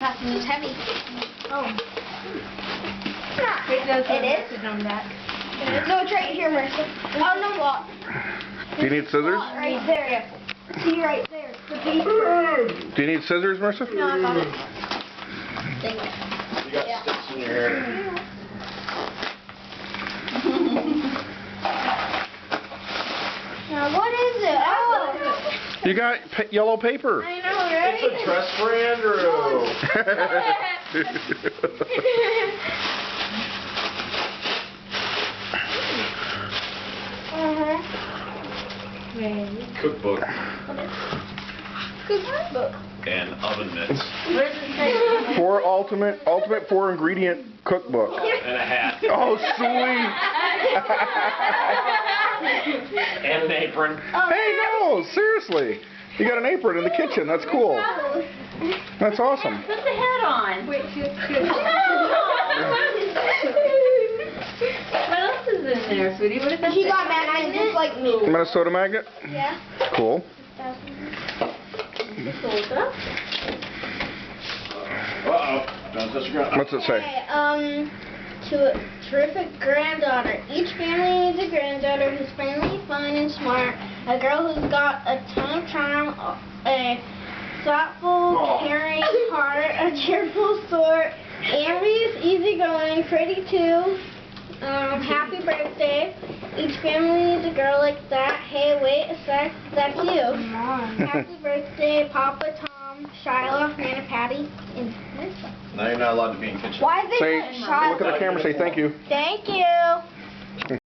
Passing is heavy. Oh. It does have It message on that. No, it's right here, Marissa. Oh, no, what? Do you need scissors? Right there, yeah. See, right there. The paper. Do you need scissors, Marissa? No, I got it. You got sticks in your hair. Now, what is it? Oh. You got yellow paper. I know, right? It's a dress brand or cookbook Cookbook. and oven mitts Where does it say? Four ultimate 4-ingredient cookbook. and a hat Oh, sweet. and an apron. Hey, no, seriously. You got an apron in the kitchen. That's cool. That's awesome. Put the hat on. Wait, What else is in there, sweetie? What is that? He got magnets just like me. Minnesota magnet? Yeah. Cool. Uh-oh. Don't touch your gun. What's it say? Okay, to a terrific granddaughter. Each family needs a granddaughter who's friendly, fun, and smart. A girl who's got a ton of charm, a thoughtful, caring heart, a cheerful sort. Amber's easygoing, pretty too. Happy birthday. Each family needs a girl like that. Hey, wait a sec. That's you. Happy birthday, Papa Tom, Shiloh, Nana Patty, and Marissa. Now you're not allowed to be in the kitchen. Why is it Say, Shiloh? look at the camera, say thank you. Thank you.